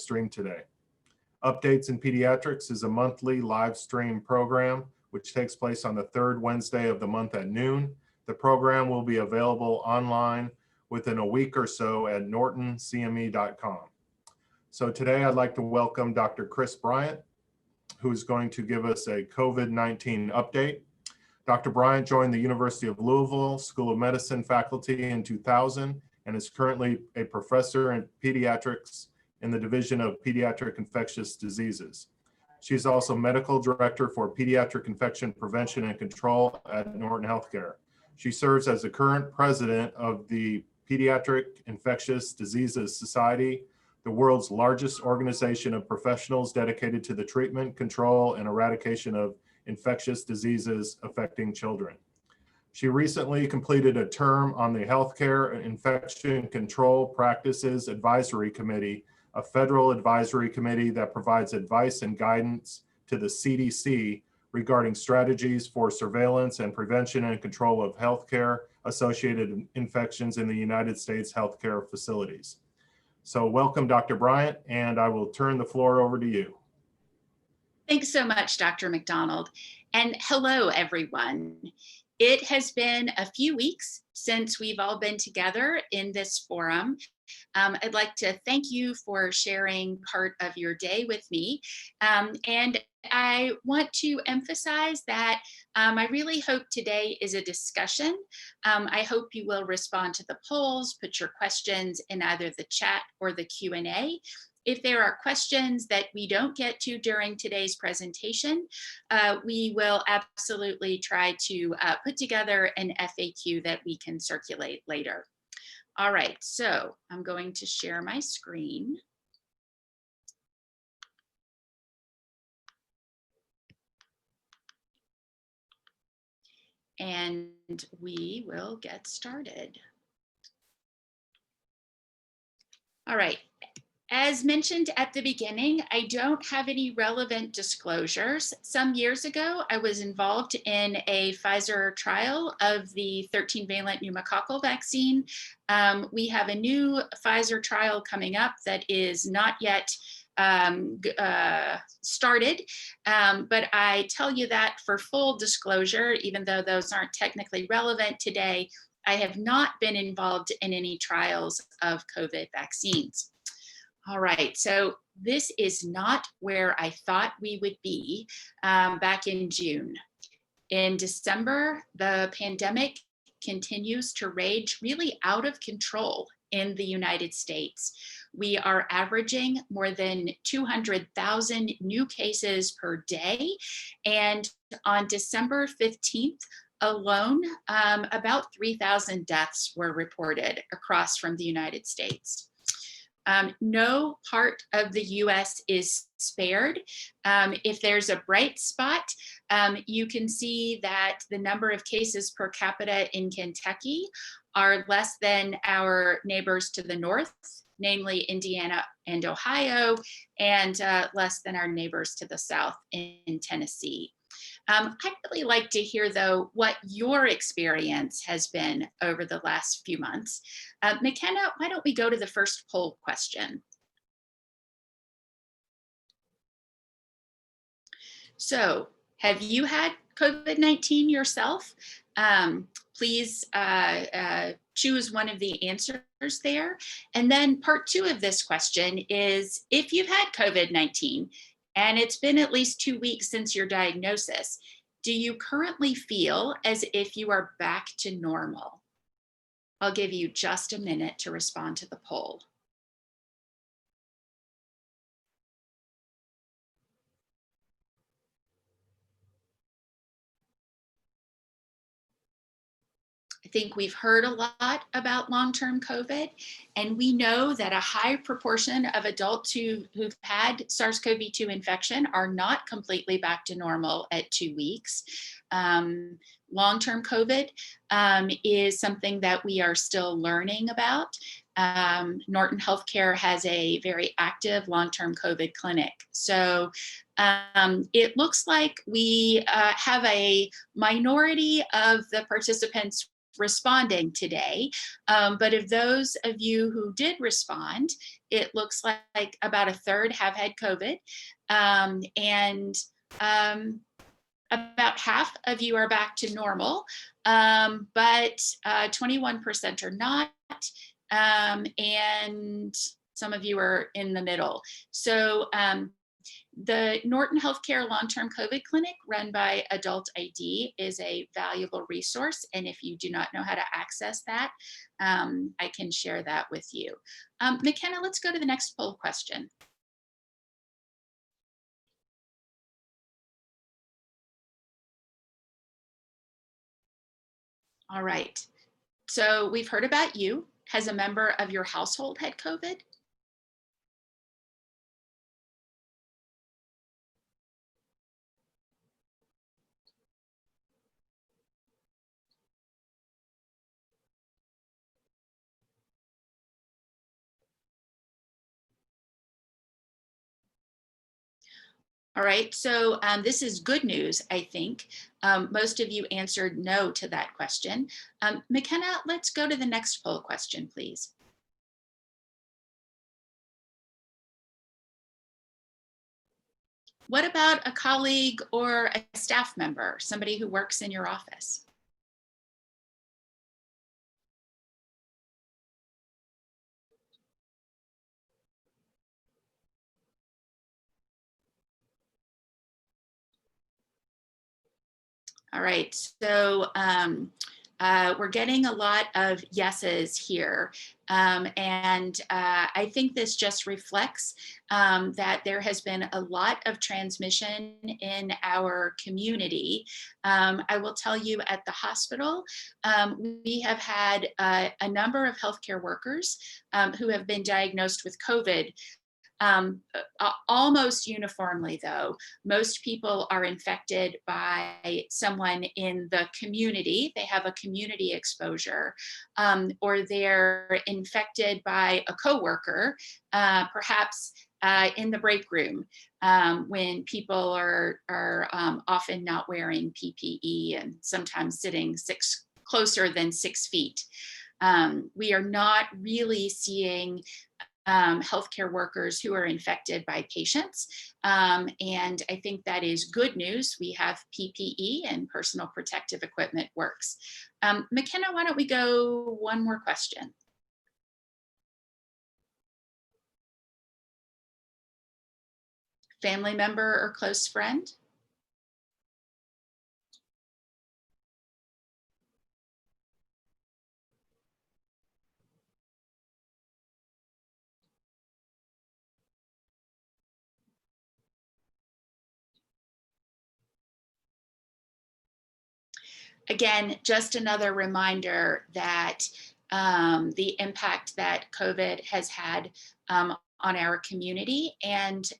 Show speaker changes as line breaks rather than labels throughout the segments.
stream today. Updates in Pediatrics is a monthly live stream program which takes place on the third Wednesday of the month at noon. The program will be available online within a week or so at nortoncme.com. So today I'd like to welcome Dr. Chris Bryant, who's going to give us a COVID-19 update. Dr. Bryant joined the University of Louisville School of Medicine faculty in 2000 and is currently a professor in pediatrics in the Division of Pediatric Infectious Diseases. She's also medical director for pediatric infection prevention and control at Norton Healthcare. She serves as the current president of the Pediatric Infectious Diseases Society, the world's largest organization of professionals dedicated to the treatment, control, and eradication of infectious diseases affecting children. She recently completed a term on the Healthcare Infection Control Practices Advisory Committee, a federal advisory committee that provides advice and guidance to the CDC regarding strategies for surveillance and prevention and control of healthcare associated infections in the United States healthcare facilities. So welcome, Dr. Bryant, and I will turn the floor over to you.
Thanks so much, Dr. McDonald. And hello, everyone. It has been a few weeks since we've all been together in this forum. I'd like to thank you for sharing part of your day with me. And I want to emphasize that I really hope today is a discussion. I hope you will respond to the polls, put your questions in either the chat or the Q&A. If there are questions that we don't get to during today's presentation, we will absolutely try to put together an FAQ that we can circulate later. All right, so I'm going to share my screen. And we will get started. All right. As mentioned at the beginning, I don't have any relevant disclosures. Some years ago, I was involved in a Pfizer trial of the 13-valent pneumococcal vaccine. We have a new Pfizer trial coming up that is not yet started, but I tell you that for full disclosure, even though those aren't technically relevant today, I have not been involved in any trials of COVID vaccines. All right, so this is not where I thought we would be back in June. In December, the pandemic continues to rage really out of control in the United States. We are averaging more than 200,000 new cases per day. And on December 15th alone, about 3,000 deaths were reported across from the United States. No part of the US is spared. If there's a bright spot, you can see that the number of cases per capita in Kentucky are less than our neighbors to the north, namely Indiana and Ohio, and less than our neighbors to the south in Tennessee. I'd really like to hear, though, what your experience has been over the last few months. McKenna, why don't we go to the first poll question? So, have you had COVID-19 yourself? Please choose one of the answers there. And then part two of this question is, if you've had COVID-19, and it's been at least 2 weeks since your diagnosis, do you currently feel as if you are back to normal? I'll give you just a minute to respond to the poll. I think we've heard a lot about long-term COVID, and we know that a high proportion of adults who've had SARS-CoV-2 infection are not completely back to normal at 2 weeks. Long-term COVID is something that we are still learning about. Norton Healthcare has a very active long-term COVID clinic. So it looks like we have a minority of the participants responding today. But of those of you who did respond, it looks like about a third have had COVID, and about half of you are back to normal, but 21% are not, and some of you are in the middle. So the Norton Healthcare Long-Term COVID Clinic run by Adult ID is a valuable resource. And if you do not know how to access that, I can share that with you. McKenna, let's go to the next poll question. All right. So we've heard about you. Has a member of your household had COVID? All right, so this is good news, I think. Most of you answered no to that question. McKenna, let's go to the next poll question, please. What about a colleague or a staff member, somebody who works in your office? All right, so we're getting a lot of yeses here. And I think this just reflects that there has been a lot of transmission in our community. I will tell you at the hospital, we have had a number of healthcare workers who have been diagnosed with COVID. Almost uniformly, though, most people are infected by someone in the community. They have a community exposure, or they're infected by a coworker, perhaps in the break room, when people are often not wearing PPE and sometimes sitting closer than 6 feet. We are not really seeing healthcare workers who are infected by patients. And I think that is good news. We have PPE and personal protective equipment works. McKenna, why don't we go one more question? Family member or close friend? Again, just another reminder that the impact that COVID has had on our community, and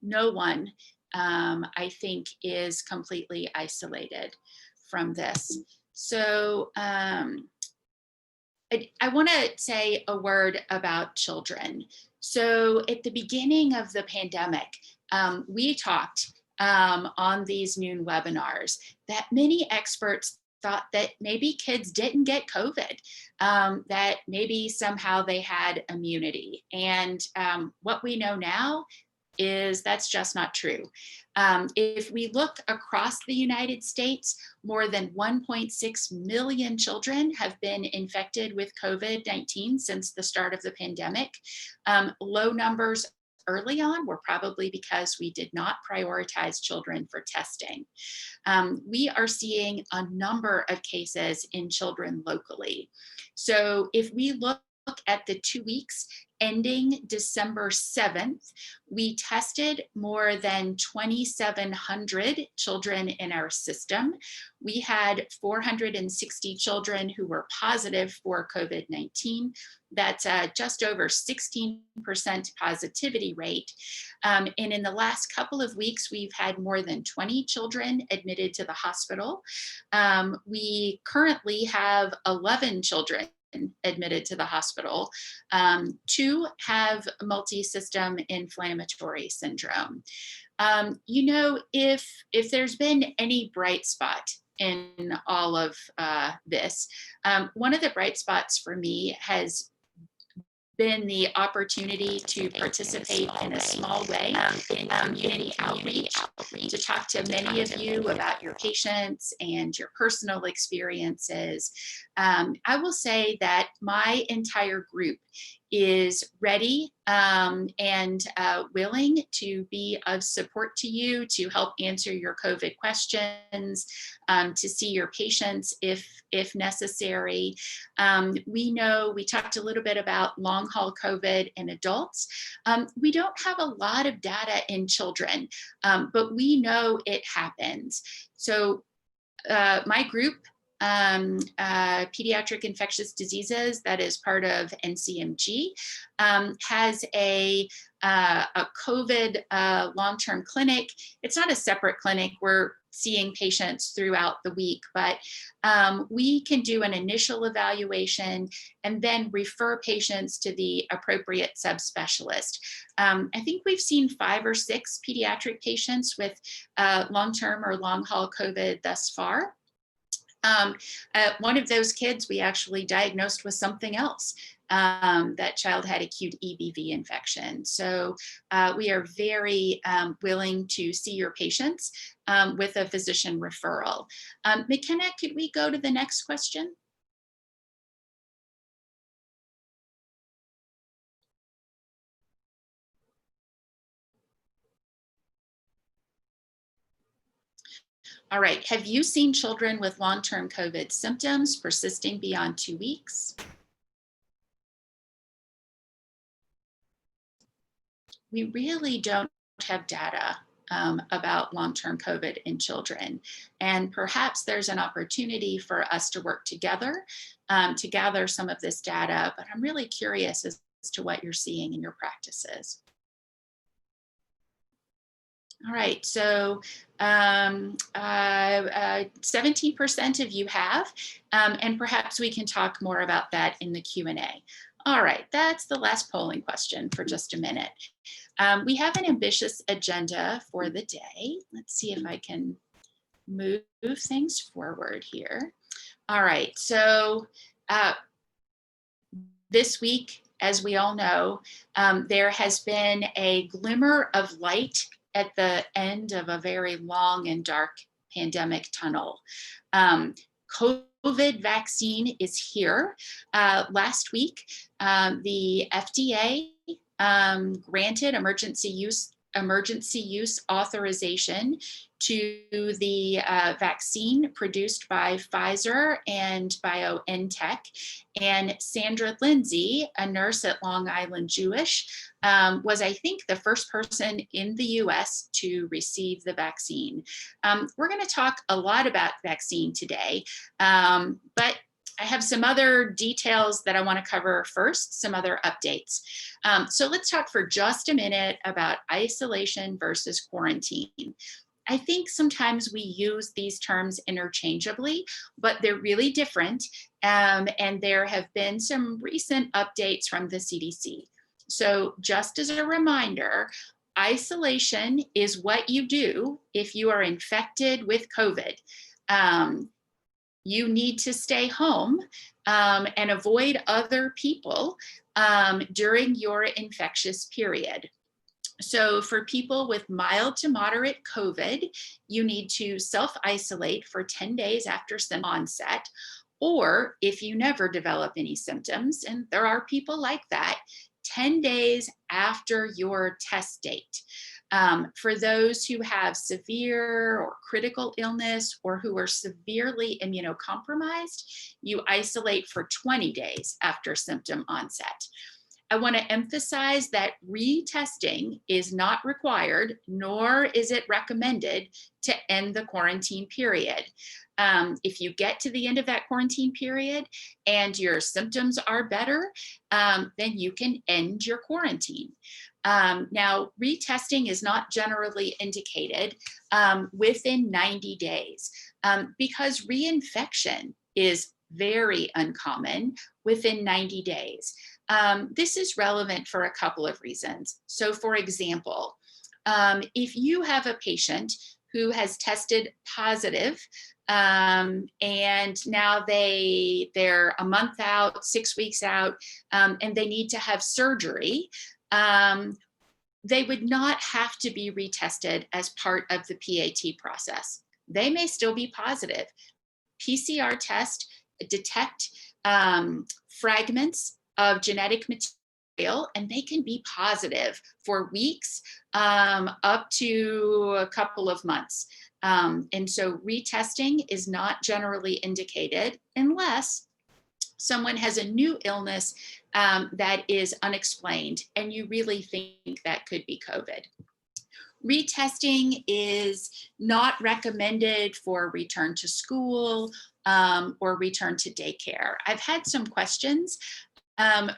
no one, I think, is completely isolated from this. So I want to say a word about children. So at the beginning of the pandemic, we talked on these noon webinars that many experts thought that maybe kids didn't get COVID, that maybe somehow they had immunity. And what we know now is that's just not true. If we look across the United States, more than 1.6 million children have been infected with COVID-19 since the start of the pandemic. Low numbers early on were probably because we did not prioritize children for testing. We are seeing a number of cases in children locally. So if we look at the 2 weeks ending December 7th, we tested more than 2,700 children in our system. We had 460 children who were positive for COVID-19. That's just over 16% positivity rate. And in the last couple of weeks, we've had more than 20 children admitted to the hospital. We currently have 11 children admitted to the hospital. 2 have multi-system inflammatory syndrome. You know, if there's been any bright spot in all of this, one of the bright spots for me has been the opportunity to participate in a small way in community outreach, to talk to many of you about your patients and your personal experiences. I will say that my entire group is ready and willing to be of support to you, to help answer your COVID questions, to see your patients if necessary. We know, we talked a little bit about long haul COVID in adults. We don't have a lot of data in children, but we know it happens. So my group, Pediatric Infectious Diseases, that is part of NCMG, has a COVID long-term clinic. It's not a separate clinic. We're seeing patients throughout the week, but we can do an initial evaluation and then refer patients to the appropriate subspecialist. I think we've seen 5 or 6 pediatric patients with long-term or long-haul COVID thus far. One of those kids we actually diagnosed with something else. That child had acute EBV infection. So we are very willing to see your patients with a physician referral. McKenna, could we go to the next question? All right, have you seen children with long-term COVID symptoms persisting beyond 2 weeks? We really don't have data about long-term COVID in children. And perhaps there's an opportunity for us to work together to gather some of this data, but I'm really curious as to what you're seeing in your practices. All right, so 17% of you have, and perhaps we can talk more about that in the Q&A. All right, that's the last polling question for just a minute. We have an ambitious agenda for the day. Let's see if I can move things forward here. All right, so this week, as we all know, there has been a glimmer of light at the end of a very long and dark pandemic tunnel. COVID vaccine is here. Last week, the FDA granted emergency use authorization to the vaccine produced by Pfizer and BioNTech. And Sandra Lindsay, a nurse at Long Island Jewish, was, I think, the first person in the US to receive the vaccine. We're going to talk a lot about vaccine today, but I have some other details that I want to cover first, some other updates. So let's talk for just a minute about isolation versus quarantine. I think sometimes we use these terms interchangeably, but they're really different. And there have been some recent updates from the CDC. So just as a reminder, isolation is what you do if you are infected with COVID. You need to stay home and avoid other people during your infectious period. So for people with mild to moderate COVID, you need to self-isolate for 10 days after symptom onset, or if you never develop any symptoms, and there are people like that, 10 days after your test date. For those who have severe or critical illness or who are severely immunocompromised, you isolate for 20 days after symptom onset. I want to emphasize that retesting is not required, nor is it recommended to end the quarantine period. If you get to the end of that quarantine period and your symptoms are better, then you can end your quarantine. Now, retesting is not generally indicated within 90 days because reinfection is very uncommon within 90 days. This is relevant for a couple of reasons. So for example, if you have a patient who has tested positive, and now they're a month out, 6 weeks out, and they need to have surgery, they would not have to be retested as part of the PAT process. They may still be positive. PCR tests detect fragments of genetic material, and they can be positive for weeks up to a couple of months. And so retesting is not generally indicated unless someone has a new illness that is unexplained and you really think that could be COVID. Retesting is not recommended for return to school or return to daycare. I've had some questions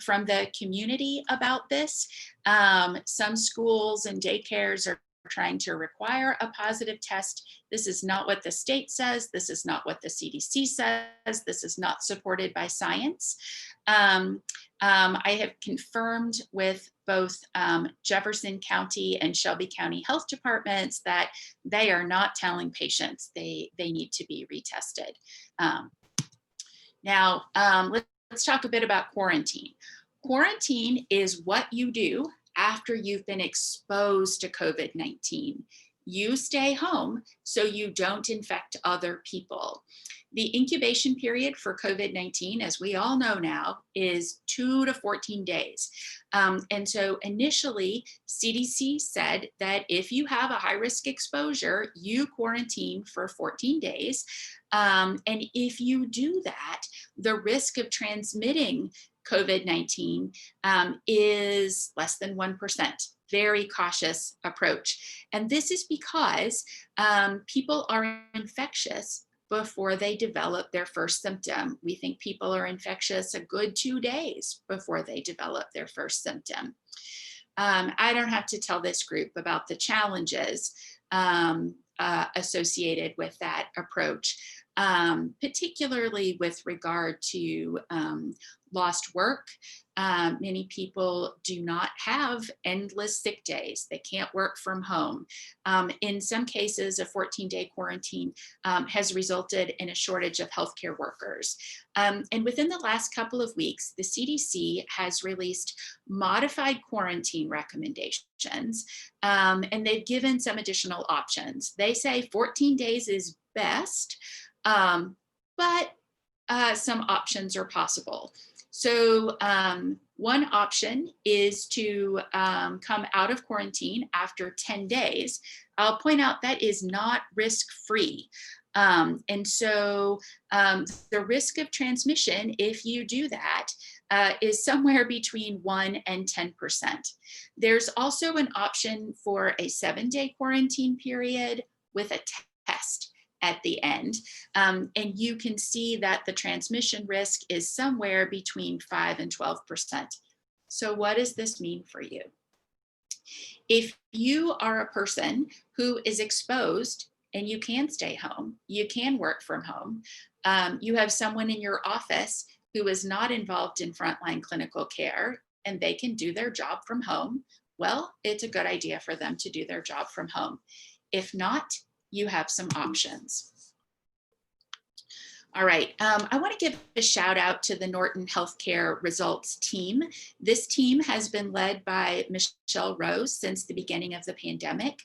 from the community about this. Some schools and daycares are trying to require a positive test. This is not what the state says. This is not what the CDC says. This is not supported by science. I have confirmed with both Jefferson County and Shelby County Health Departments that they are not telling patients they need to be retested. Now, let's talk a bit about quarantine. Quarantine is what you do after you've been exposed to COVID-19. You stay home so you don't infect other people. The incubation period for COVID-19, as we all know now, is 2 to 14 days. And so initially, CDC said that if you have a high-risk exposure, you quarantine for 14 days. And if you do that, the risk of transmitting COVID-19 is less than 1%. Very cautious approach. And this is because people are infectious before they develop their first symptom. We think people are infectious a good 2 days before they develop their first symptom. I don't have to tell this group about the challenges associated with that approach, particularly with regard to lost work. Many people do not have endless sick days. They can't work from home. In some cases, a 14-day quarantine has resulted in a shortage of healthcare workers. And within the last couple of weeks, the CDC has released modified quarantine recommendations, and they've given some additional options. They say 14 days is best, but some options are possible. So one option is to come out of quarantine after 10 days. I'll point out that is not risk-free. And so the risk of transmission, if you do that, is somewhere between 1 and 10%. There's also an option for a 7-day quarantine period with a test at the end. And you can see that the transmission risk is somewhere between 5 and 12%. So what does this mean for you? If you are a person who is exposed and you can stay home, you can work from home, you have someone in your office who is not involved in frontline clinical care and they can do their job from home, well, it's a good idea for them to do their job from home. If not, you have some options. All right, I want to give a shout out to the Norton Healthcare Results team. This team has been led by Michelle Rose since the beginning of the pandemic.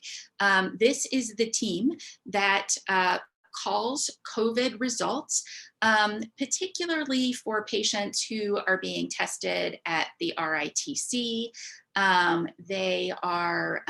This is the team that calls COVID results, particularly for patients who are being tested at the RITC. They are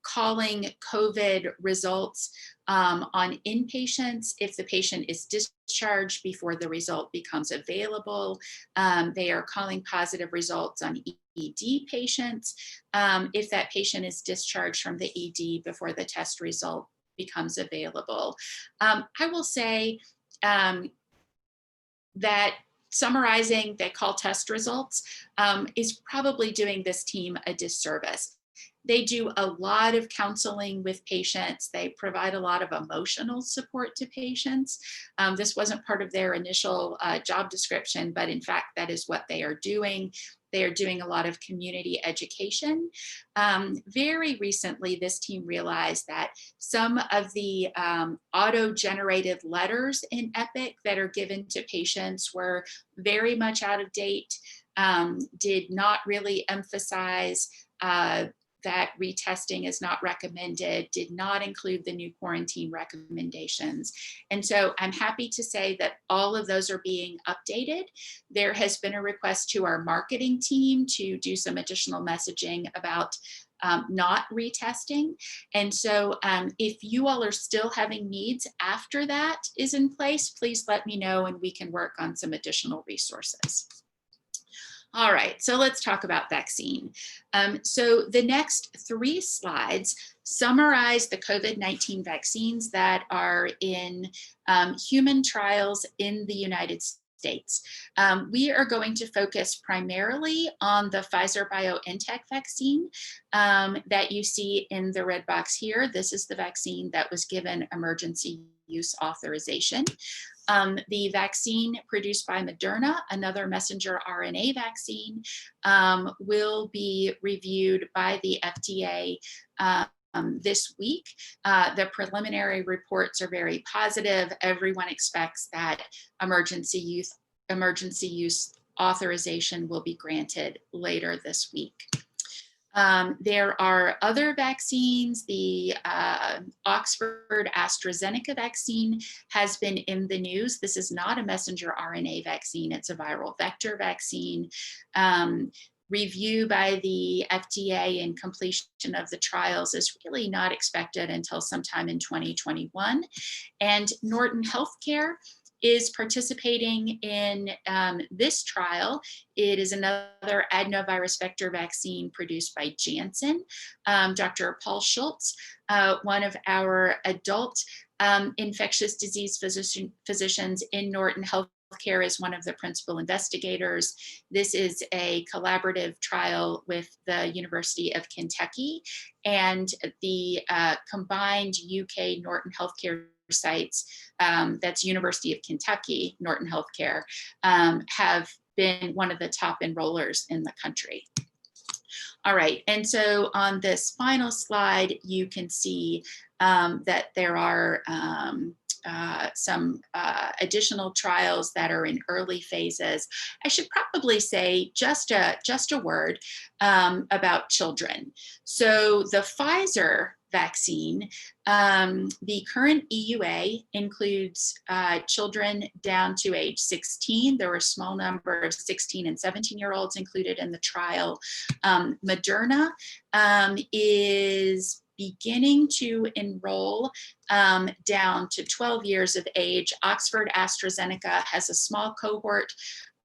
calling COVID results on inpatients if the patient is discharged before the result becomes available. They are calling positive results on ED patients if that patient is discharged from the ED before the test result becomes available. I will say that summarizing they call test results is probably doing this team a disservice. They do a lot of counseling with patients. They provide a lot of emotional support to patients. This wasn't part of their initial job description, but in fact, that is what they are doing. They are doing a lot of community education. Very recently, this team realized that some of the auto-generated letters in EPIC that are given to patients were very much out of date, did not really emphasize that retesting is not recommended, did not include the new quarantine recommendations. And so I'm happy to say that all of those are being updated. There has been a request to our marketing team to do some additional messaging about not retesting. And so if you all are still having needs after that is in place, please let me know and we can work on some additional resources. All right, so let's talk about vaccine. So the next 3 slides summarize the COVID-19 vaccines that are in human trials in the United States. We are going to focus primarily on the Pfizer BioNTech vaccine that you see in the red box here. This is the vaccine that was given emergency use authorization. The vaccine produced by Moderna, another messenger RNA vaccine, will be reviewed by the FDA this week. The preliminary reports are very positive. Everyone expects that emergency use authorization will be granted later this week. There are other vaccines. The Oxford Astrazeneca vaccine has been in the news. This is not a messenger RNA vaccine, it's a viral vector vaccine. Review by the FDA and completion of the trials is really not expected until sometime in 2021. And Norton Healthcare is participating in this trial. It is another adenovirus vector vaccine produced by Janssen. Dr. Paul Schultz, one of our adult infectious disease physicians in Norton Healthcare, is one of the principal investigators. This is a collaborative trial with the University of Kentucky, and the combined UK Norton Healthcare sites, that's University of Kentucky, Norton Healthcare, have been one of the top enrollers in the country. All right, and so on this final slide, you can see that there are some additional trials that are in early phases. I should probably say just a word about children. So the Pfizer vaccine, the current EUA includes children down to age 16. There were a small number of 16 and 17-year-olds included in the trial. Moderna is beginning to enroll down to 12 years of age. Oxford Astrazeneca has a small cohort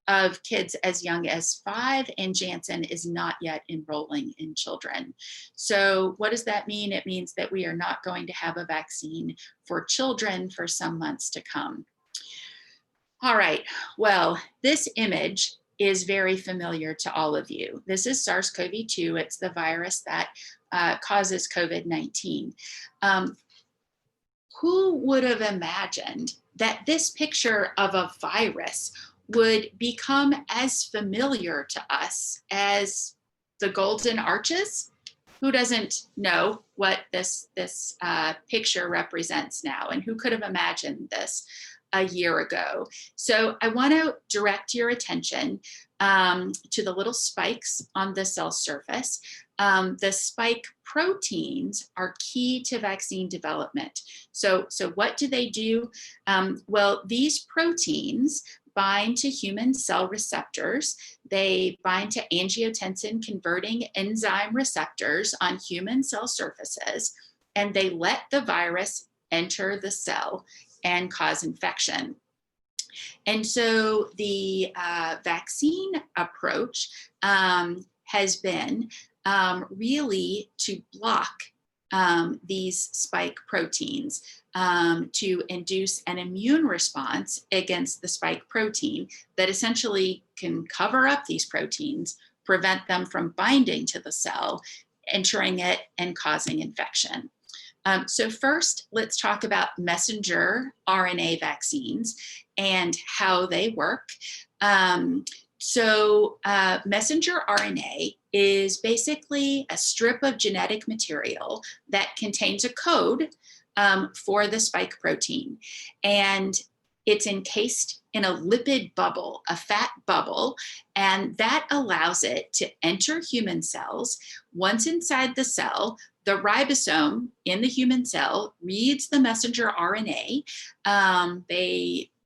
of kids as young as 5, and Janssen is not yet enrolling in children. So what does that mean? It means that we are not going to have a vaccine for children for some months to come. All right, well, this image is very familiar to all of you. This is SARS-CoV-2. It's the virus that causes COVID-19. Who would have imagined that this picture of a virus would become as familiar to us as the Golden Arches? Who doesn't know what this picture represents now, and who could have imagined this a year ago? So I want to direct your attention to the little spikes on the cell surface. The spike proteins are key to vaccine development. So what do they do? Well, these proteins bind to human cell receptors. They bind to angiotensin converting enzyme receptors on human cell surfaces, and they let the virus enter the cell and cause infection. And so the vaccine approach has been really to block these spike proteins to induce an immune response against the spike protein that essentially can cover up these proteins, prevent them from binding to the cell, entering it and causing infection. So first, let's talk about messenger RNA vaccines and how they work. So messenger RNA is basically a strip of genetic material that contains a code for the spike protein. And it's encased in a lipid bubble, a fat bubble, and that allows it to enter human cells. Once inside the cell, the ribosome in the human cell reads the messenger RNA.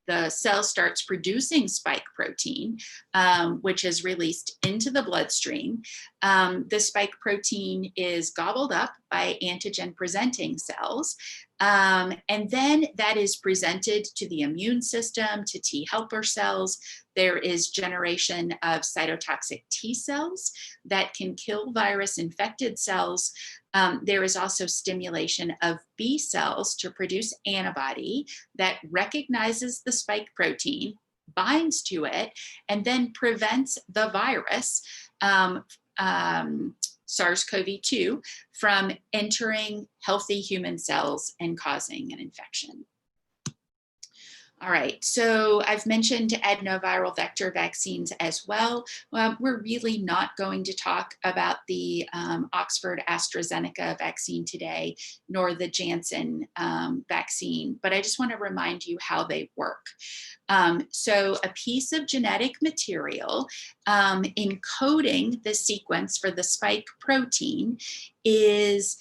The cell starts producing spike protein, which is released into the bloodstream. The spike protein is gobbled up by antigen-presenting cells. And then that is presented to the immune system, to T helper cells. There is generation of cytotoxic T cells that can kill virus-infected cells. There is also stimulation of B cells to produce antibody that recognizes the spike protein, binds to it, and then prevents the virus, SARS-CoV-2, from entering healthy human cells and causing an infection. All right, so I've mentioned adenoviral vector vaccines as well. We're really not going to talk about the Oxford Astrazeneca vaccine today, nor the Janssen vaccine, but I just want to remind you how they work. So a piece of genetic material encoding the sequence for the spike protein is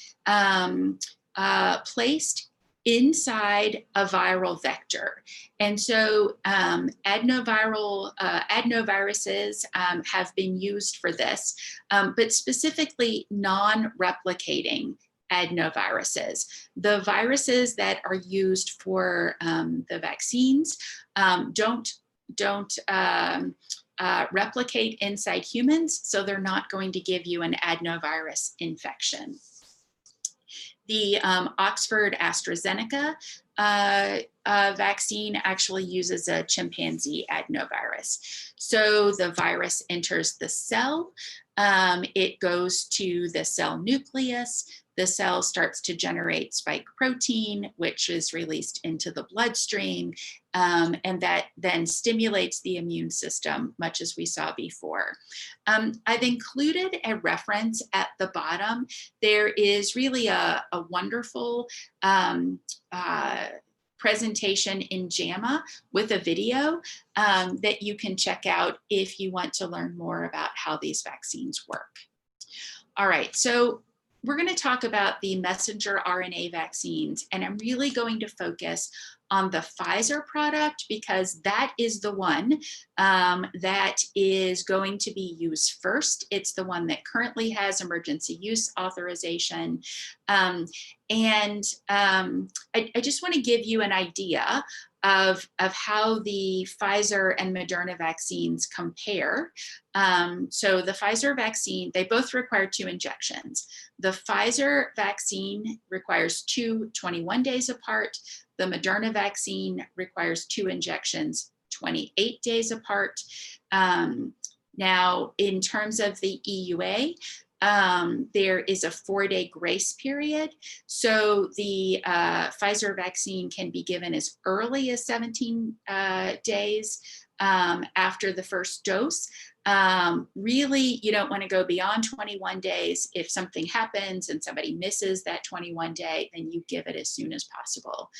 placed inside a viral vector. And so adenoviruses have been used for this, but specifically non-replicating adenoviruses. The viruses that are used for the vaccines don't replicate inside humans, so they're not going to give you an adenovirus infection. The Oxford Astrazeneca vaccine actually uses a chimpanzee adenovirus. So the virus enters the cell, it goes to the cell nucleus, the cell starts to generate spike protein, which is released into the bloodstream, and that then stimulates the immune system, much as we saw before. I've included a reference at the bottom. There is really a wonderful presentation in JAMA with a video that you can check out if you want to learn more about how these vaccines work. All right, so we're going to talk about the messenger RNA vaccines, and I'm really going to focus on the Pfizer product because that is the one that is going to be used first. It's the one that currently has emergency use authorization. I just want to give you an idea of how the Pfizer and Moderna vaccines compare. So the Pfizer vaccine, they both require 2 injections. The Pfizer vaccine requires 2 21 days apart. The Moderna vaccine requires 2 injections 28 days apart. Now, in terms of the EUA, there is a 4-day grace period. So the Pfizer vaccine can be given as early as 17 days after the first dose. Really, you don't want to go beyond 21 days. If something happens and somebody misses that 21 day, then you give it as soon as possible.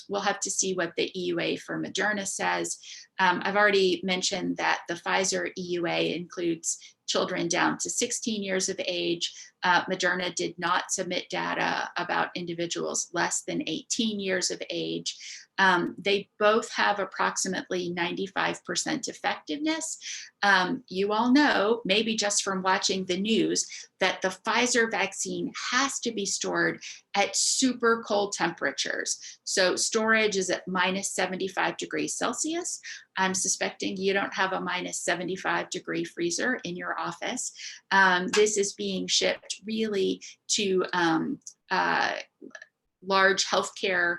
We'll have to see what the EUA for Moderna says. I've already mentioned that the Pfizer EUA includes children down to 16 years of age. Moderna did not submit data about individuals less than 18 years of age. They both have approximately 95% effectiveness. You all know, maybe just from watching the news, that the Pfizer vaccine has to be stored at super cold temperatures. So storage is at minus 75 degrees Celsius. I'm suspecting you don't have a minus 75 degree freezer in your office. This is being shipped really to large healthcare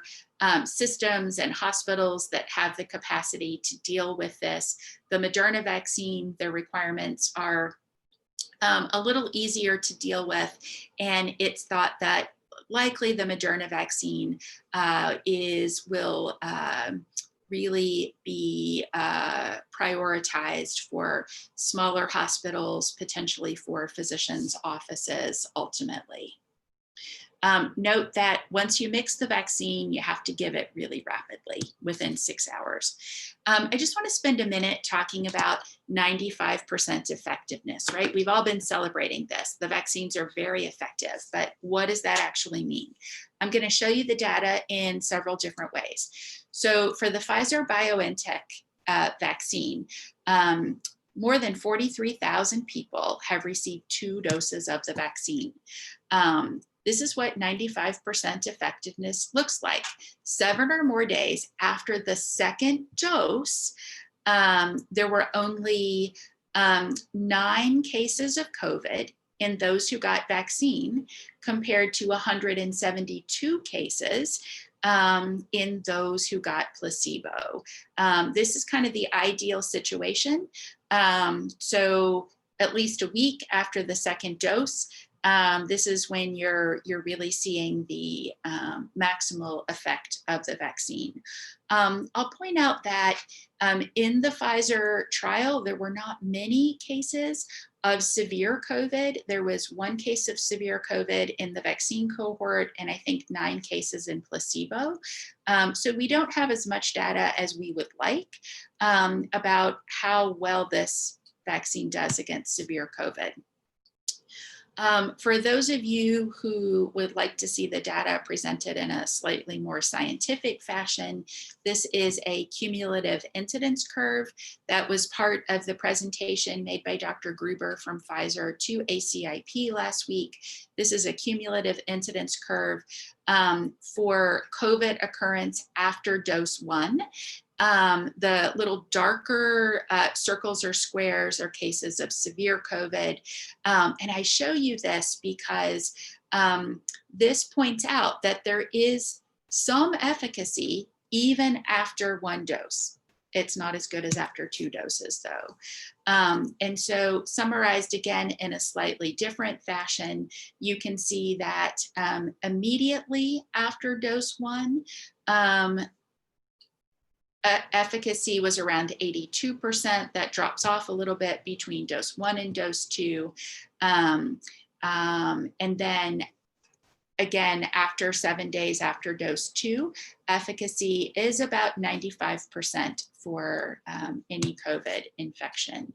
systems and hospitals that have the capacity to deal with this. The Moderna vaccine, their requirements are a little easier to deal with, and it's thought that likely the Moderna vaccine really be prioritized for smaller hospitals, potentially for physicians' offices ultimately. Note that once you mix the vaccine, you have to give it really rapidly within 6 hours. I just want to spend a minute talking about 95% effectiveness, right? We've all been celebrating this. The vaccines are very effective, but what does that actually mean? I'm going to show you the data in several different ways. So for the Pfizer BioNTech vaccine, more than 43,000 people have received 2 doses of the vaccine. This is what 95% effectiveness looks like. 7 or more days after the second dose, there were only 9 cases of COVID in those who got vaccine, compared to 172 cases in those who got placebo. This is kind of the ideal situation. So at least a week after the second dose, this is when you're really seeing the maximal effect of the vaccine. I'll point out that in the Pfizer trial, there were not many cases of severe COVID. There was 1 case of severe COVID in the vaccine cohort, and I think 9 cases in placebo. So we don't have as much data as we would like about how well this vaccine does against severe COVID. For those of you who would like to see the data presented in a slightly more scientific fashion, this is a cumulative incidence curve that was part of the presentation made by Dr. Gruber from Pfizer to ACIP last week. This is a cumulative incidence curve for COVID occurrence after dose 1. The little darker circles or squares are cases of severe COVID. And I show you this because this points out that there is some efficacy even after 1 dose. It's not as good as after 2 doses though. And so summarized again in a slightly different fashion, you can see that immediately after dose 1, efficacy was around 82%. That drops off a little bit between dose 1 and dose 2. And then again, after 7 days after dose 2, efficacy is about 95% for any COVID infection.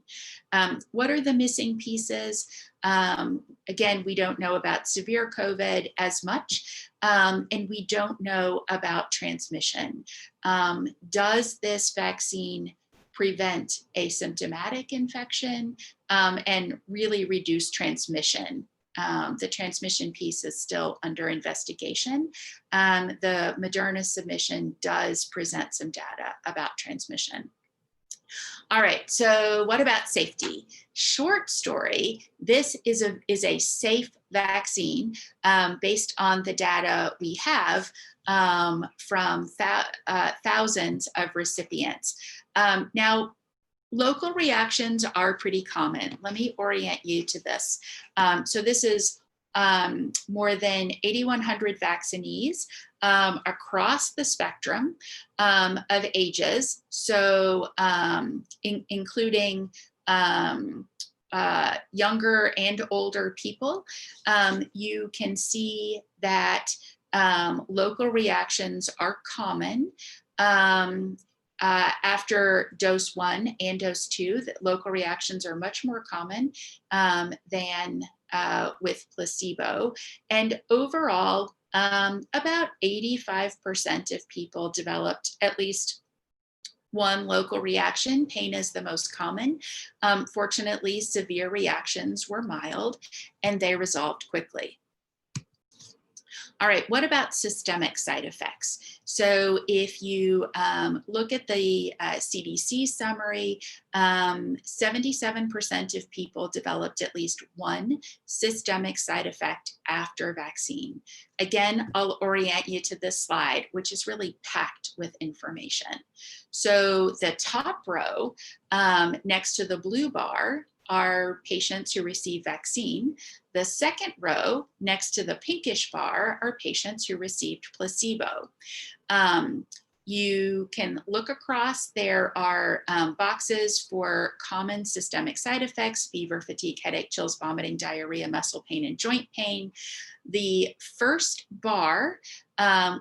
What are the missing pieces? Again, we don't know about severe COVID as much, and we don't know about transmission. Does this vaccine prevent asymptomatic infection and really reduce transmission? The transmission piece is still under investigation. The Moderna submission does present some data about transmission. All right, so what about safety? Short story, this is a safe vaccine based on the data we have from thousands of recipients. Now, local reactions are pretty common. Let me orient you to this. So this is more than 8,100 vaccinees across the spectrum of ages, so including younger and older people. You can see that local reactions are common. After dose 1 and dose 2, that local reactions are much more common than with placebo. And overall, about 85% of people developed at least 1 local reaction. Pain is the most common. Fortunately, severe reactions were mild and they resolved quickly. All right, what about systemic side effects? So if you look at the CDC summary, 77% of people developed at least 1 systemic side effect after vaccine. Again, I'll orient you to this slide, which is really packed with information. So the top row next to the blue bar are patients who receive vaccine. The second row next to the pinkish bar are patients who received placebo. You can look across. There are boxes for common systemic side effects: fever, fatigue, headache, chills, vomiting, diarrhea, muscle pain, and joint pain. The first bar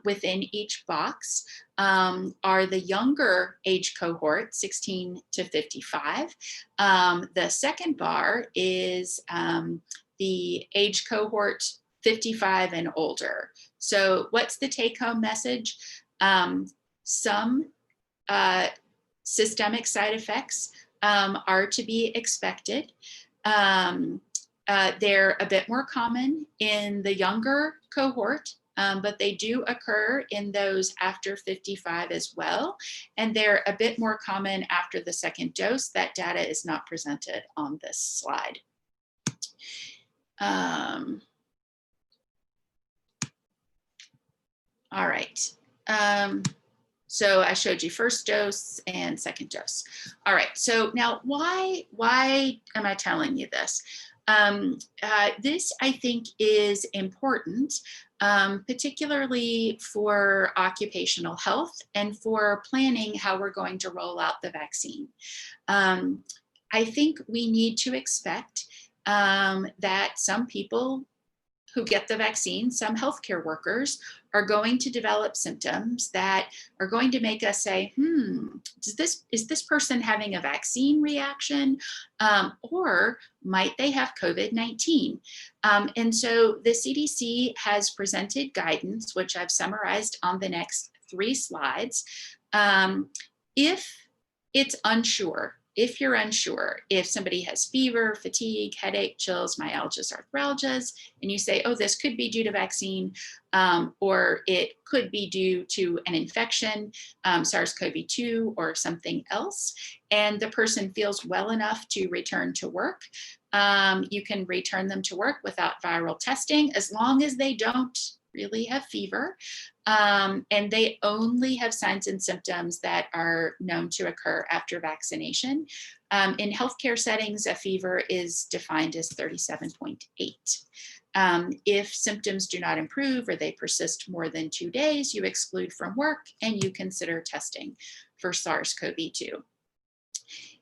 within each box are the younger age cohort, 16 to 55. The second bar is the age cohort 55 and older. So what's the take-home message? Some systemic side effects are to be expected. They're a bit more common in the younger cohort, but they do occur in those after 55 as well. And they're a bit more common after the second dose. That data is not presented on this slide. All right. So I showed you first dose and second dose. All right. So now why am I telling you this? This, I think, is important, particularly for occupational health and for planning how we're going to roll out the vaccine. I think we need to expect that some people who get the vaccine, some healthcare workers, are going to develop symptoms that are going to make us say, is this person having a vaccine reaction? Or might they have COVID-19? And so the CDC has presented guidance, which I've summarized on the next 3 slides. If it's unsure, if you're unsure, if somebody has fever, fatigue, headache, chills, myalgias, arthralgias, and you say, oh, this could be due to vaccine, or it could be due to an infection, SARS-CoV-2 or something else, and the person feels well enough to return to work, you can return them to work without viral testing, as long as they don't really have fever, and they only have signs and symptoms that are known to occur after vaccination. In healthcare settings, a fever is defined as 37.8. If symptoms do not improve or they persist more than 2 days, you exclude from work and you consider testing for SARS-CoV-2.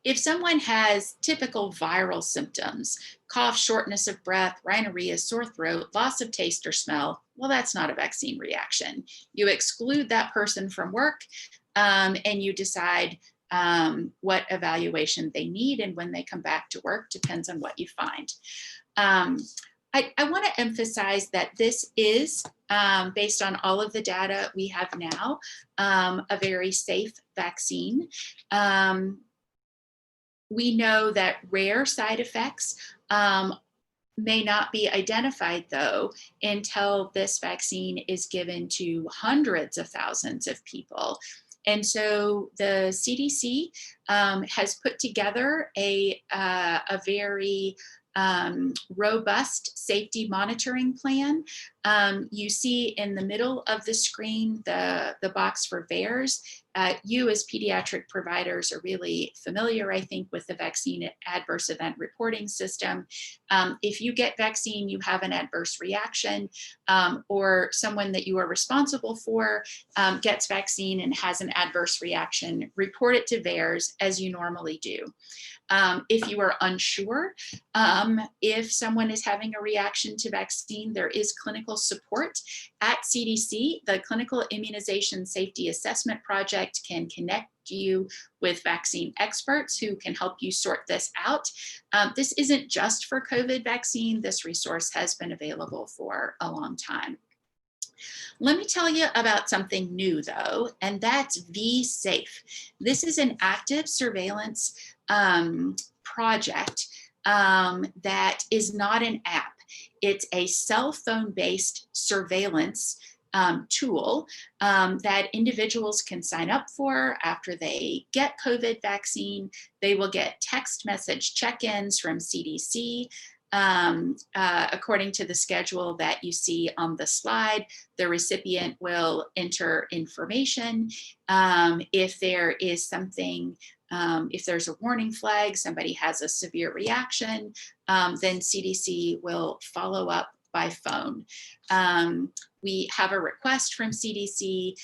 If someone has typical viral symptoms, cough, shortness of breath, rhinorrhea, sore throat, loss of taste or smell, well, that's not a vaccine reaction. You exclude that person from work and you decide what evaluation they need, and when they come back to work depends on what you find. I want to emphasize that this is, based on all of the data we have now, a very safe vaccine. We know that rare side effects may not be identified, though, until this vaccine is given to hundreds of thousands of people. And so the CDC has put together a very robust safety monitoring plan. You see in the middle of the screen the box for VAERS. You as pediatric providers are really familiar, I think, with the vaccine adverse event reporting system. If you get vaccine, you have an adverse reaction, or someone that you are responsible for gets vaccine and has an adverse reaction, report it to VAERS as you normally do. If you are unsure if someone is having a reaction to vaccine, there is clinical support at CDC. The Clinical Immunization Safety Assessment Project can connect you with vaccine experts who can help you sort this out. This isn't just for COVID vaccine. This resource has been available for a long time. Let me tell you about something new, though, and that's V-Safe. This is an active surveillance project that is not an app. It's a cell phone-based surveillance tool that individuals can sign up for after they get COVID vaccine. They will get text message check-ins from CDC. According to the schedule that you see on the slide, the recipient will enter information. If there is something, if there's a warning flag, somebody has a severe reaction, then CDC will follow up by phone. We have a request from CDC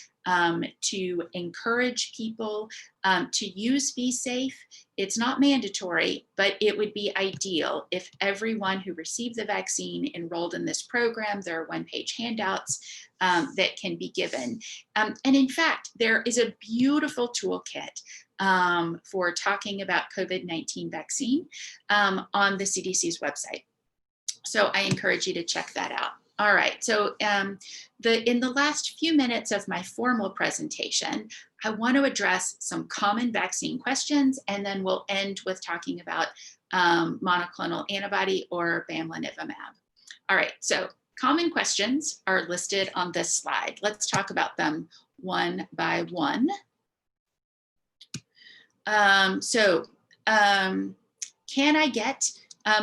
to encourage people to use VSafe. It's not mandatory, but it would be ideal if everyone who received the vaccine enrolled in this program. There are one-page handouts that can be given. And in fact, there is a beautiful toolkit for talking about COVID-19 vaccine on the CDC's website. So I encourage you to check that out. All right, so in the last few minutes of my formal presentation, I want to address some common vaccine questions, and then we'll end with talking about monoclonal antibody or Bamlinev. All right, so common questions are listed on this slide. Let's talk about them one by one. Can I get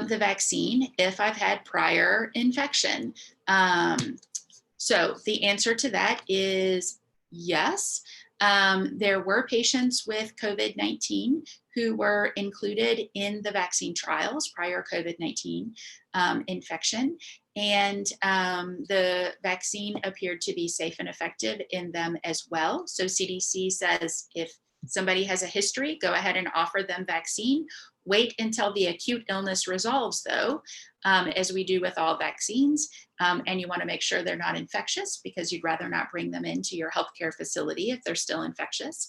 the vaccine if I've had prior infection? So the answer to that is yes. There were patients with COVID-19 who were included in the vaccine trials prior COVID-19 infection, and the vaccine appeared to be safe and effective in them as well. So CDC says if somebody has a history, go ahead and offer them vaccine. Wait until the acute illness resolves, though, as we do with all vaccines. And you want to make sure they're not infectious because you'd rather not bring them into your healthcare facility if they're still infectious.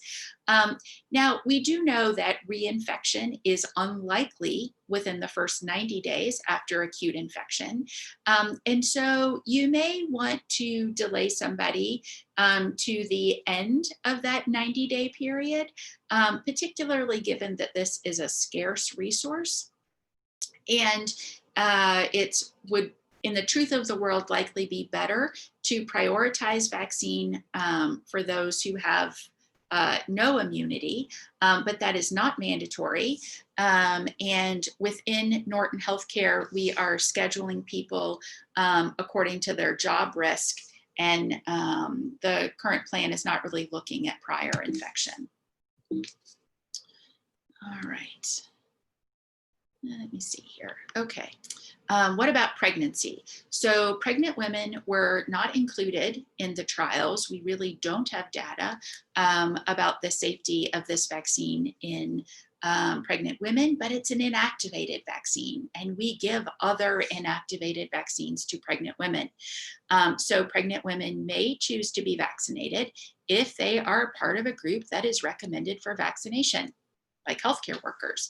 Now, we do know that reinfection is unlikely within the first 90 days after acute infection. And so you may want to delay somebody to the end of that 90-day period, particularly given that this is a scarce resource. And it would, in the truth of the world, likely be better to prioritize vaccine for those who have no immunity, but that is not mandatory. And within Norton Healthcare, we are scheduling people according to their job risk, and the current plan is not really looking at prior infection. All right. Let me see here. Okay. What about pregnancy? So pregnant women were not included in the trials. We really don't have data about the safety of this vaccine in pregnant women, but it's an inactivated vaccine, and we give other inactivated vaccines to pregnant women. So pregnant women may choose to be vaccinated if they are part of a group that is recommended for vaccination, like healthcare workers.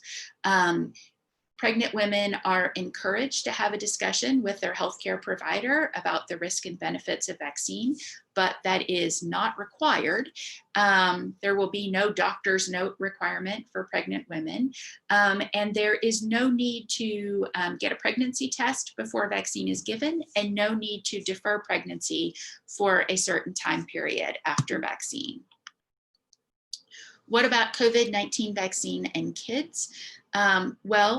Pregnant women are encouraged to have a discussion with their healthcare provider about the risk and benefits of vaccine, but that is not required. There will be no doctor's note requirement for pregnant women, and there is no need to get a pregnancy test before vaccine is given, and no need to defer pregnancy for a certain time period after vaccine. What about COVID-19 vaccine and kids? The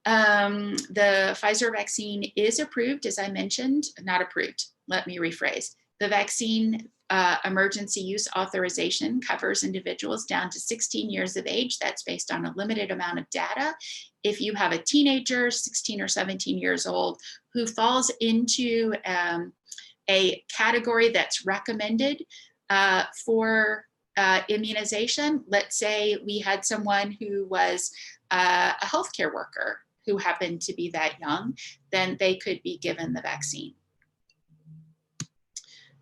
Pfizer vaccine is approved, as I mentioned, not approved, let me rephrase. The vaccine emergency use authorization covers individuals down to 16 years of age. That's based on a limited amount of data. If you have a teenager, 16 or 17 years old, who falls into a category that's recommended for immunization, let's say we had someone who was a healthcare worker who happened to be that young, then they could be given the vaccine.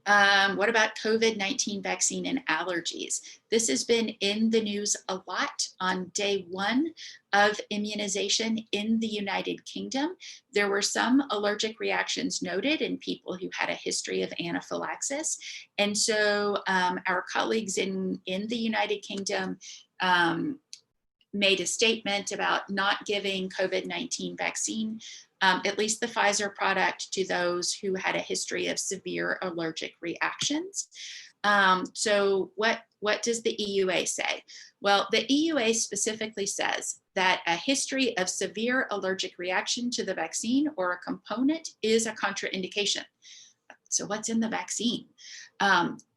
What about COVID-19 vaccine and allergies? This has been in the news a lot. On day one of immunization in the United Kingdom, there were some allergic reactions noted in people who had a history of anaphylaxis. And so our colleagues in the United Kingdom made a statement about not giving COVID-19 vaccine, at least the Pfizer product, to those who had a history of severe allergic reactions. So what does the EUA say? Well, the EUA specifically says that a history of severe allergic reaction to the vaccine or a component is a contraindication. So what's in the vaccine?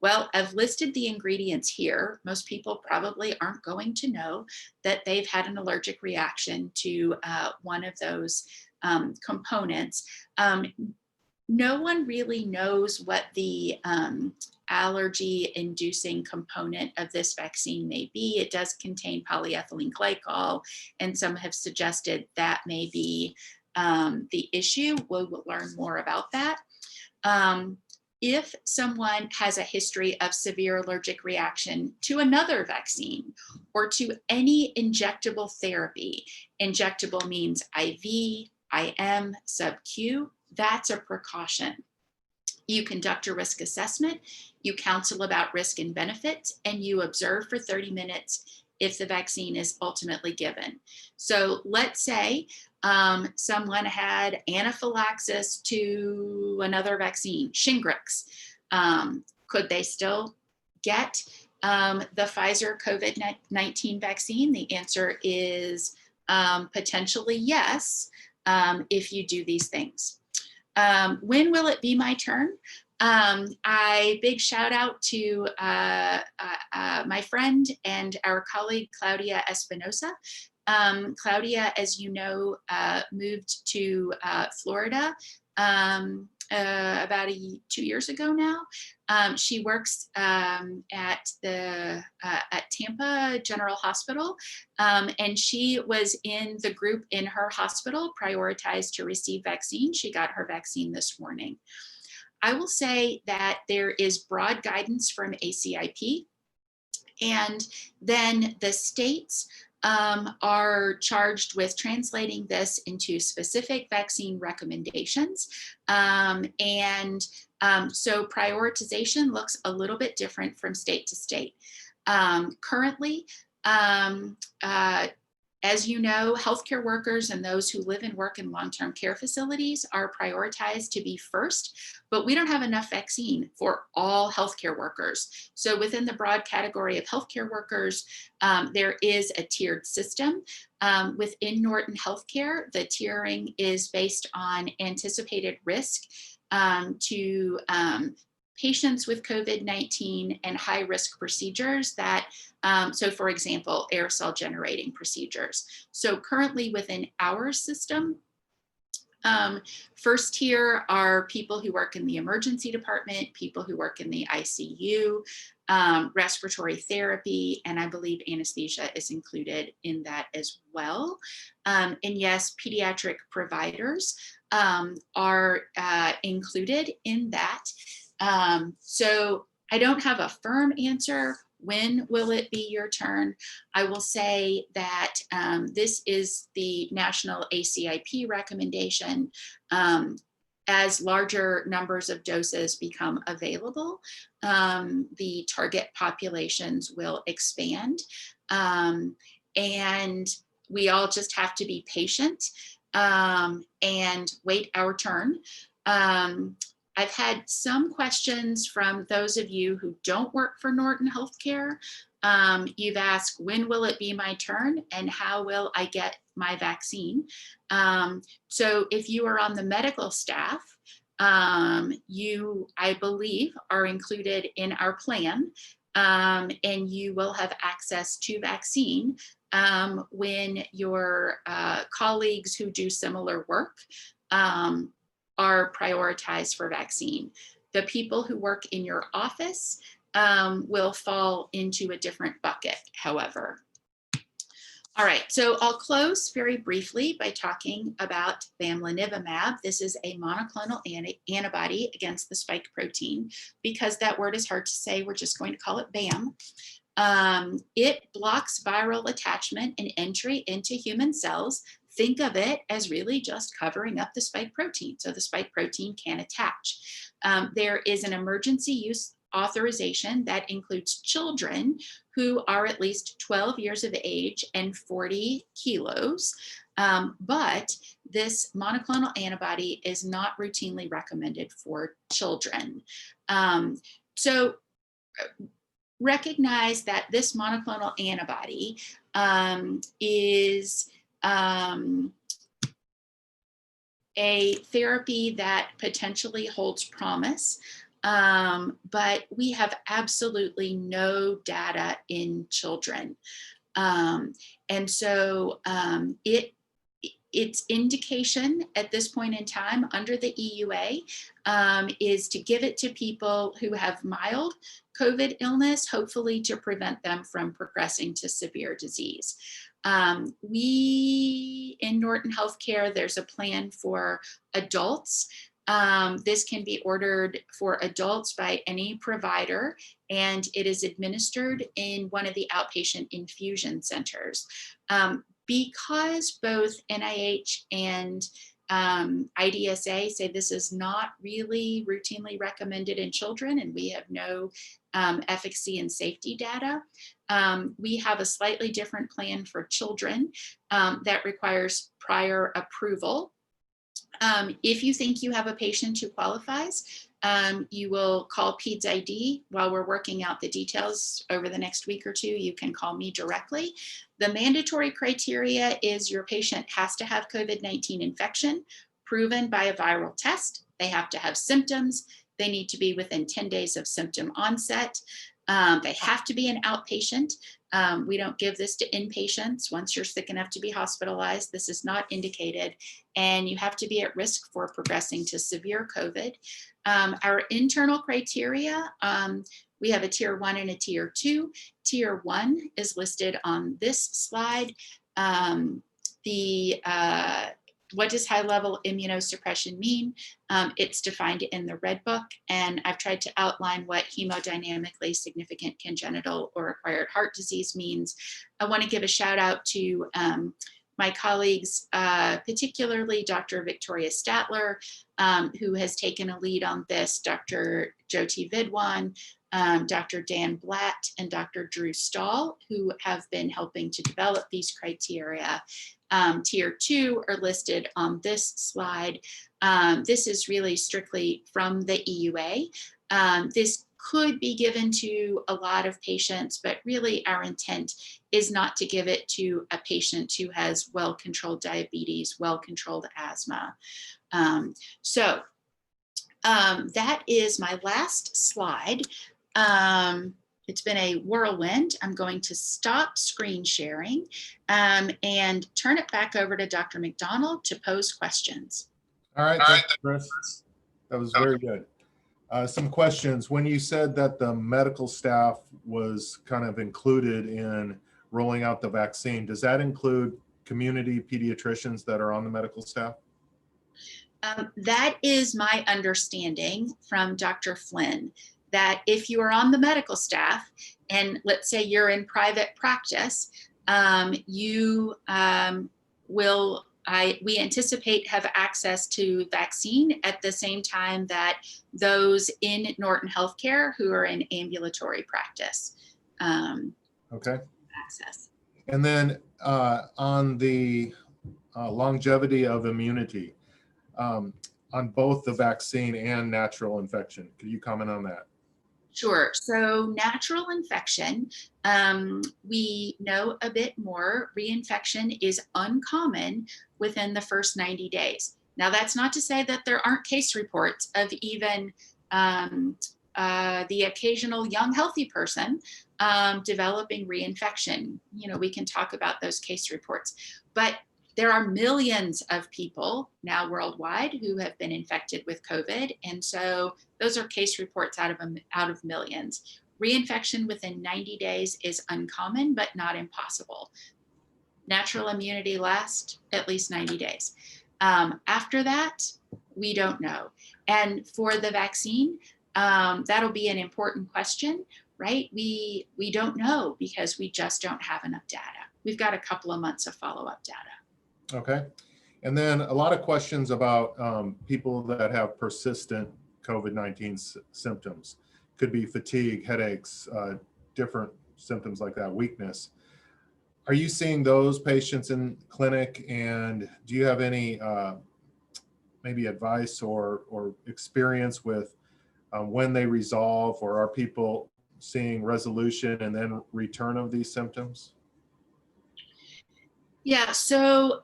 Well, I've listed the ingredients here. Most people probably aren't going to know that they've had an allergic reaction to one of those components. No one really knows what the allergy-inducing component of this vaccine may be. It does contain polyethylene glycol, and some have suggested that may be the issue. We'll learn more about that. If someone has a history of severe allergic reaction to another vaccine or to any injectable therapy, injectable means IV, IM, sub-Q, that's a precaution. You conduct a risk assessment, you counsel about risk and benefits, and you observe for 30 minutes if the vaccine is ultimately given. So let's say someone had anaphylaxis to another vaccine, Shingrix. Could they still get the Pfizer COVID-19 vaccine? The answer is potentially yes, if you do these things. When will it be my turn? Big shout out to my friend and our colleague, Claudia Espinosa. Claudia, as you know, moved to Florida about 2 years ago now. She works at Tampa General Hospital, and she was in the group in her hospital prioritized to receive vaccine. She got her vaccine this morning. I will say that there is broad guidance from ACIP, and then the states are charged with translating this into specific vaccine recommendations. So prioritization looks a little bit different from state to state. Currently, as you know, healthcare workers and those who live and work in long-term care facilities are prioritized to be first, but we don't have enough vaccine for all healthcare workers. So within the broad category of healthcare workers, there is a tiered system. Within Norton Healthcare, the tiering is based on anticipated risk to patients with COVID-19 and high-risk procedures that, so for example, aerosol generating procedures. So currently within our system, first tier are people who work in the emergency department, people who work in the ICU, respiratory therapy, and I believe anesthesia is included in that as well. And yes, pediatric providers are included in that. So I don't have a firm answer. When will it be your turn? I will say that this is the national ACIP recommendation. As larger numbers of doses become available, the target populations will expand. And we all just have to be patient and wait our turn. I've had some questions from those of you who don't work for Norton Healthcare. You've asked, when will it be my turn and how will I get my vaccine? So if you are on the medical staff, you, I believe, are included in our plan, and you will have access to vaccine when your colleagues who do similar work are prioritized for vaccine. The people who work in your office will fall into a different bucket, however. All right, so I'll close very briefly by talking about bamlanivimab. This is a monoclonal antibody against the spike protein. Because that word is hard to say, we're just going to call it BAM. It blocks viral attachment and entry into human cells. Think of it as really just covering up the spike protein, so the spike protein can attach. There is an emergency use authorization that includes children who are at least 12 years of age and 40 kilos. But this monoclonal antibody is not routinely recommended for children. So recognize that this monoclonal antibody is a therapy that potentially holds promise, but we have absolutely no data in children. And so its indication at this point in time under the EUA is to give it to people who have mild COVID illness, hopefully to prevent them from progressing to severe disease. We in Norton Healthcare, there's a plan for adults. This can be ordered for adults by any provider, and it is administered in one of the outpatient infusion centers. Because both NIH and IDSA say this is not really routinely recommended in children, and we have no efficacy and safety data. We have a slightly different plan for children that requires prior approval. If you think you have a patient who qualifies, you will call Peds ID while we're working out the details over the next week or two. You can call me directly. The mandatory criteria is your patient has to have COVID-19 infection proven by a viral test. They have to have symptoms. They need to be within 10 days of symptom onset. They have to be an outpatient. We don't give this to inpatients. Once you're sick enough to be hospitalized, this is not indicated. And you have to be at risk for progressing to severe COVID. Our internal criteria, we have a tier 1 and a tier 2. Tier 1 is listed on this slide. What does high level immunosuppression mean? It's defined in the Red Book, and I've tried to outline what hemodynamically significant congenital or acquired heart disease means. I want to give a shout out to my colleagues, particularly Dr. Victoria Statler, who has taken a lead on this, Dr. Jyoti Vidwan, Dr. Dan Blatt, and Dr. Drew Stahl, who have been helping to develop these criteria. Tier 2 are listed on this slide. This is really strictly from the EUA. This could be given to a lot of patients, but really our intent is not to give it to a patient who has well-controlled diabetes, well-controlled asthma. That is my last slide. It's been a whirlwind. I'm going to stop screen sharing and turn it back over to Dr. McDonald to pose questions.
All right, thanks, Chris. That was very good. Some questions. When you said that the medical staff was kind of included in rolling out the vaccine, does that include community pediatricians that are on the medical staff?
That is my understanding from Dr. Flynn, that if you are on the medical staff, and let's say you're in private practice, you we anticipate have access to vaccine at the same time that those in Norton Healthcare who are in ambulatory practice.
Okay.
Access.
And then on the longevity of immunity, on both the vaccine and natural infection, could you comment on that?
Sure. So natural infection, we know a bit more. Reinfection is uncommon within the first 90 days. Now, that's not to say that there aren't case reports of even the occasional young healthy person developing reinfection. You know, we can talk about those case reports, but there are millions of people now worldwide who have been infected with COVID. And so those are case reports out of millions. Reinfection within 90 days is uncommon, but not impossible. Natural immunity lasts at least 90 days. After that, we don't know. And for the vaccine, that'll be an important question, right? We don't know because we just don't have enough data. We've got a couple of months of follow-up data.
Okay. And then a lot of questions about people that have persistent COVID-19 symptoms. Could be fatigue, headaches, different symptoms like that, weakness. Are you seeing those patients in clinic, and do you have any maybe advice or experience with when they resolve, or are people seeing resolution and then return of these symptoms?
Yeah, so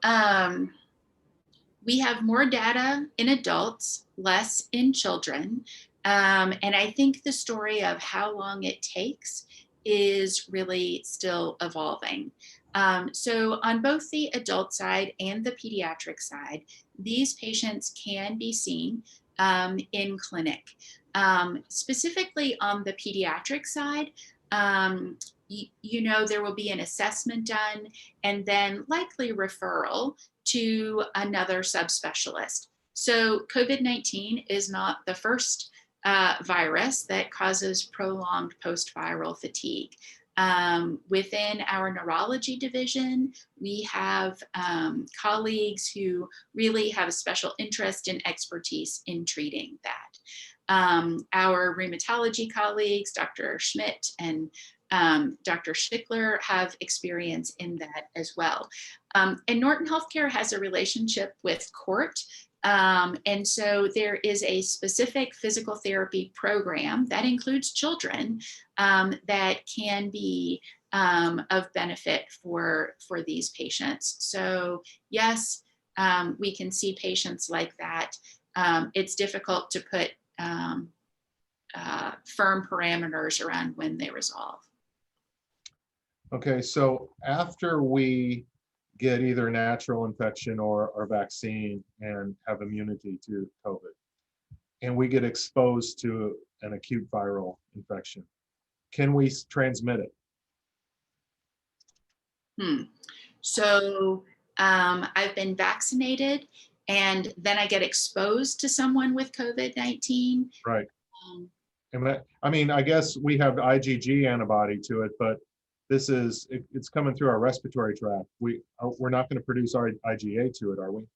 we have more data in adults, less in children. And I think the story of how long it takes is really still evolving. So on both the adult side and the pediatric side, these patients can be seen in clinic. Specifically on the pediatric side, there will be an assessment done and then likely referral to another subspecialist. So COVID-19 is not the first virus that causes prolonged post-viral fatigue. Within our neurology division, we have colleagues who really have a special interest and expertise in treating that. Our rheumatology colleagues, Dr. Schmidt and Dr. Schwickler, have experience in that as well. And Norton Healthcare has a relationship with CORT. And so there is a specific physical therapy program that includes children that can be of benefit for these patients. So yes, we can see patients like that. It's difficult to put firm parameters around when they resolve.
Okay, so after we get either natural infection or vaccine and have immunity to COVID, and we get exposed to an acute viral infection, can we transmit it?
So I've been vaccinated and then I get exposed to someone with COVID-19.
Right. I mean, I guess we have IgG antibody to it, but it's coming through our respiratory tract. We're not going to produce our IgA to it, are we?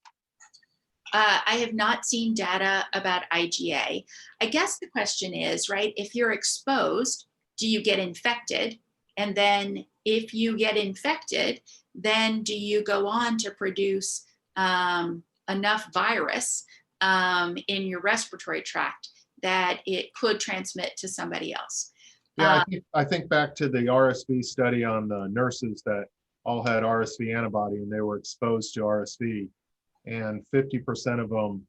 I have not seen data about IgA. I guess the question is, right, if you're exposed, do you get infected? And then if you get infected, then do you go on to produce enough virus in your respiratory tract that it could transmit to somebody else?
Yeah, I think back to the RSV study on the nurses that all had RSV antibody and they were exposed to RSV, and 50% of them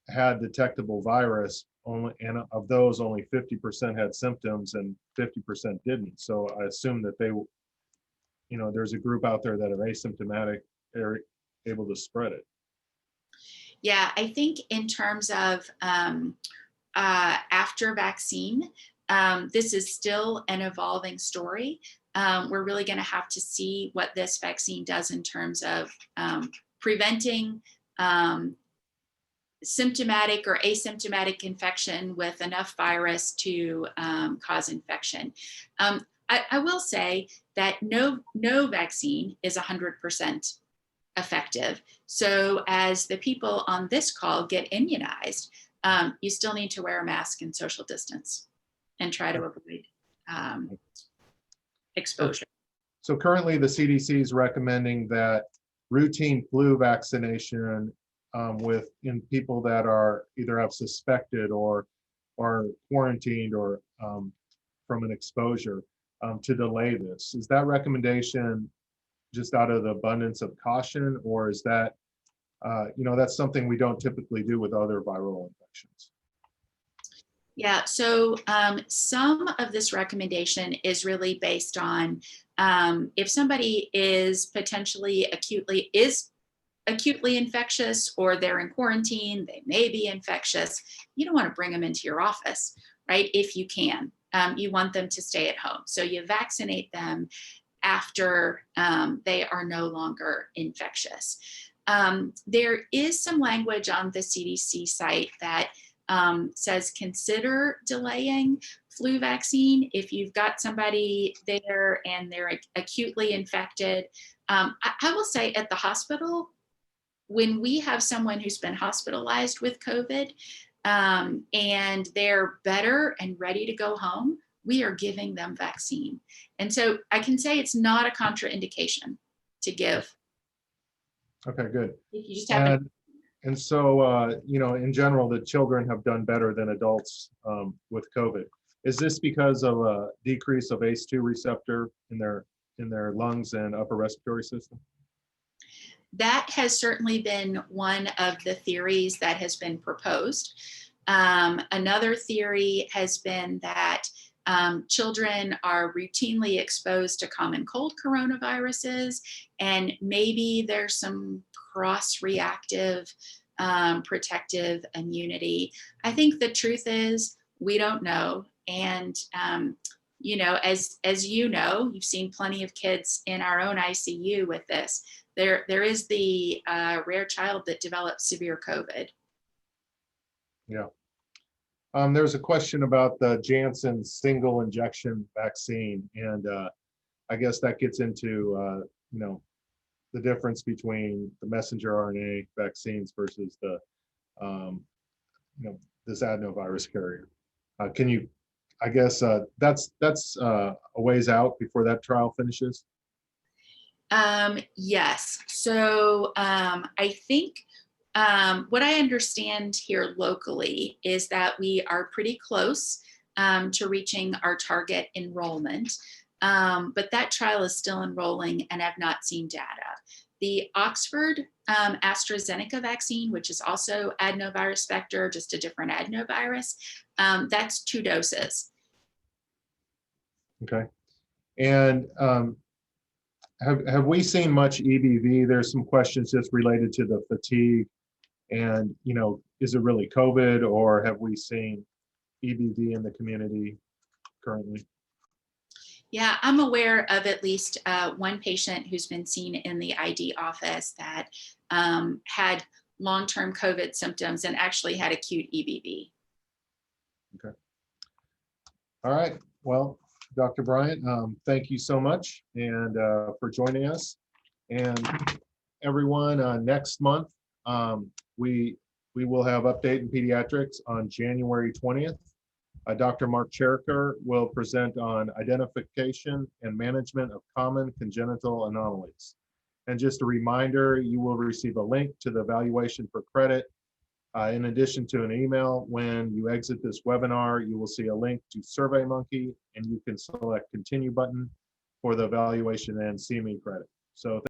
had detectable virus, and of those only 50% had symptoms and 50% didn't. So I assume that there's a group out there that are asymptomatic, they're able to spread it.
Yeah, I think in terms of after vaccine, this is still an evolving story. We're really going to have to see what this vaccine does in terms of preventing symptomatic or asymptomatic infection with enough virus to cause infection. I will say that no vaccine is 100% effective. So as the people on this call get immunized, you still need to wear a mask and social distance and try to avoid exposure.
So currently the CDC is recommending that routine flu vaccination in people that are either have suspected or are quarantined or from an exposure to delay this. Is that recommendation just out of the abundance of caution, or is that, that's something we don't typically do with other viral infections?
Yeah, so some of this recommendation is really based on if somebody is potentially acutely infectious or they're in quarantine, they may be infectious, you don't want to bring them into your office, right? If you can, you want them to stay at home. So you vaccinate them after they are no longer infectious. There is some language on the CDC site that says consider delaying flu vaccine if you've got somebody there and they're acutely infected. I will say at the hospital, when we have someone who's been hospitalized with COVID and they're better and ready to go home, we are giving them vaccine. And so I can say it's not a contraindication to give.
Okay, good.
You just have
and so, in general, the children have done better than adults with COVID. Is this because of a decrease of ACE2 receptor in their lungs and upper respiratory system?
That has certainly been one of the theories that has been proposed. Another theory has been that Children are routinely exposed to common cold coronaviruses, and maybe there's some cross-reactive protective immunity. I think the truth is we don't know. And you know, as you know, you've seen plenty of kids in our own ICU with this. There is the rare child that develops severe COVID.
Yeah. There's a question about the Janssen single injection vaccine, and I guess that gets into you know, the difference between the messenger RNA vaccines versus the you know, this adenovirus carrier. Can you, I guess that's a ways out before that trial finishes?
Yes. So I think what I understand here locally is that we are pretty close to reaching our target enrollment, but that trial is still enrolling and I've not seen data. The Oxford Astrazeneca vaccine, which is also adenovirus vector, just a different adenovirus, that's 2 doses.
Okay. And have we seen much EBV? There's some questions just related to the fatigue, and you know, is it really COVID, or have we seen EBV in the community currently?
Yeah, I'm aware of at least one patient who's been seen in the ID office that had long-term COVID symptoms and actually had acute EBV.
Okay. All right. Well, Dr. Bryant, thank you so much and for joining us. And everyone, next month we will have update in pediatrics on January 20th. Dr. Mark Cheriker will present on identification and management of common congenital anomalies. And just a reminder, you will receive a link to the evaluation for credit. In addition to an email, when you exit this webinar, you will see a link to SurveyMonkey, and you can select continue button for the evaluation and CME credit. So